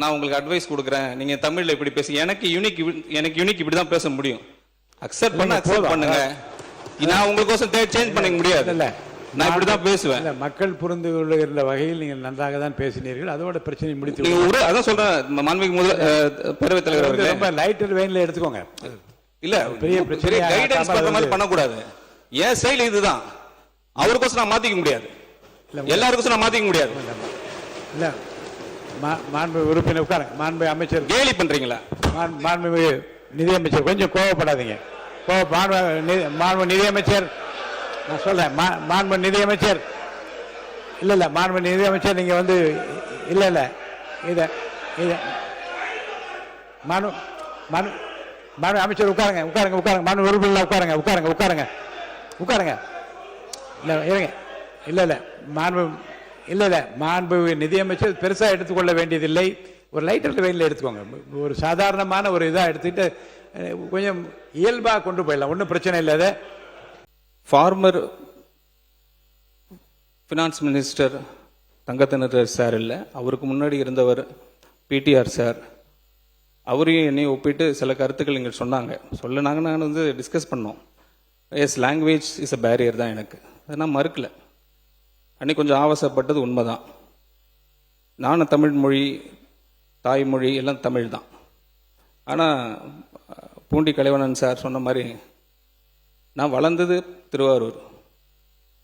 நான் உங்களுக்கு அட்வைஸ் கொடுக்குறேன், நீங்க தமிழ்ல இப்படி பேசி, எனக்கு யூனிக் இப்படி தான் பேச முடியும். அக்செப்ட் பண்ணுங்க. நான் உங்களுக்கோசம் சேஞ்ச் பண்ண முடியாது. இல்ல, நான் இப்படி தான் பேசுவேன். மக்கள் புரிந்து கொள்ளுகிற வகையில் நீங்கள் நன்றாக தான் பேசினீர்கள். அதோட பிரச்சனை முடித்து அதான் சொல்றேன். மாண்புமிகு பேரவைத் தலைவர் அவர்களே, ரொம்ப லைட்டர் வெயின்ல எடுத்துக்கோங்க. இல்ல, பெரிய கைடன்ஸ் பண்ற மாதிரி பண்ணக்கூடாது. ஏன் ஸ்டைல் இதுதான். அவருக்கோசம் நான் மாத்திக்க முடியாது, எல்லாருக்கும் நான் மாத்திக்க முடியாது. இல்ல, மாண்பு உறுப்பினர் உட்காருங்க. மாண்பு அமைச்சர் கேலி பண்றீங்களா? மாண்பு நிதியமைச்சர் கொஞ்சம் கோவப்படாதீங்க. மாண்பு நிதியமைச்சர், நான் சொல்றேன், மாண்பு நிதியமைச்சர், இல்ல மாண்பு நிதியமைச்சர், நீங்க வந்து இல்ல இத மாண்பு அமைச்சர் உட்காருங்க. மாண்பு உறுப்பினர் உட்காருங்க. இல்ல இருங்க. இல்ல மாண்பு நிதியமைச்சர் பெருசா எடுத்துக்கொள்ள வேண்டியதில்லை. ஒரு லைட்டர் வெயின்ல எடுத்துக்கோங்க. ஒரு சாதாரணமான ஒரு இதா எடுத்துக்கிட்டு கொஞ்சம் இயல்பா கொண்டு போயிடலாம். ஒன்றும் பிரச்சனை இல்லை. ஃபார்மர் ஃபினான்ஸ் மினிஸ்டர் தங்கத்தினர் சார் இல்லை, அவருக்கு முன்னாடி இருந்தவர் பிடிஆர் சார், அவரையும் என்னையும் ஒப்பிட்டு சில கருத்துக்கள் இங்கே சொன்னாங்க. நாங்கள் வந்து டிஸ்கஸ் பண்ணோம். Yes, language is a barrier தான் எனக்கு, அதை நான் மறுக்கல. அன்னைக்கு கொஞ்சம் ஆவசப்பட்டது உண்மைதான். நானும் தமிழ் மொழி, தாய்மொழி எல்லாம் தமிழ் தான். ஆனால் பூண்டி கலைவணன் சார் சொன்ன மாதிரி, நான் வளர்ந்தது திருவாரூர்,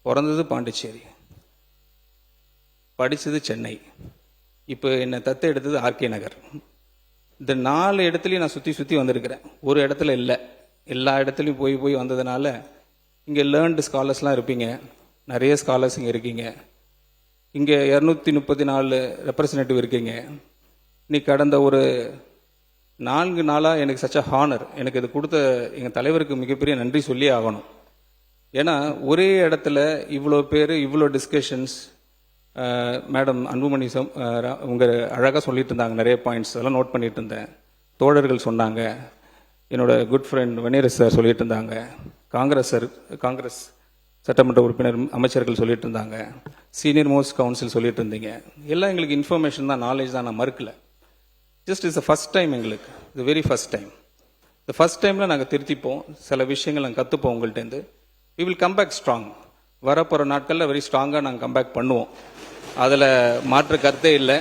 பிறந்தது பாண்டிச்சேரி, படித்தது சென்னை, இப்போ என்னை தத்து எடுத்தது ஆர்கே நகர். இந்த 4 இடத்துலையும் நான் சுற்றி வந்திருக்கிறேன். ஒரு இடத்துல இல்லை, எல்லா இடத்துலையும் போய் வந்ததுனால இங்கே லேர்ன்டு ஸ்காலர்ஸ்லாம் இருப்பீங்க, நிறைய ஸ்காலர்ஸ் இங்கே இருக்கீங்க. இங்கே 234 ரெப்ரசன்டேட்டிவ் இருக்கீங்க. நீ கடந்த ஒரு 4 நாளாக எனக்கு சச்ச ஹானர். எனக்கு இது கொடுத்த எங்கள் தலைவருக்கு மிகப்பெரிய நன்றி சொல்லி ஆகணும். ஏன்னா ஒரே இடத்துல இவ்வளோ பேர், இவ்வளோ டிஸ்கஷன்ஸ். மேடம் அன்புமணி உங்கள் அழகாக சொல்லிட்டு இருந்தாங்க, நிறைய பாயிண்ட்ஸ் அதெல்லாம் நோட் பண்ணிட்டு இருந்தேன். தோழர்கள் சொன்னாங்க, என்னோட குட் ஃப்ரெண்ட் வெனீரஸ் சார் சொல்லிட்டு இருந்தாங்க, காங்கிரஸ் சட்டமன்ற உறுப்பினர் அமைச்சர்கள் சொல்லிட்டு இருந்தாங்க, சீனியர் மோஸ்ட் கவுன்சில் சொல்லிட்டு இருந்தீங்க. எல்லாம் எங்களுக்கு இன்ஃபர்மேஷன் தான், நாலேஜ் தான், நான் மறுக்கல. ஜஸ்ட் இஸ் ஃபர்ஸ்ட் டைம் எங்களுக்கு, இது வெரி ஃபர்ஸ்ட் டைம். இந்த ஃபர்ஸ்ட் டைமில் நாங்கள் திருத்திப்போம், சில விஷயங்கள் நாங்கள் கற்றுப்போம் உங்கள்கிட்டருந்து. We will come back strong. வரப்போகிற நாட்களில் வெரி ஸ்ட்ராங்காக நாங்கள் கம்பேக் பண்ணுவோம், அதில் மாற்று கருத்தே இல்லை.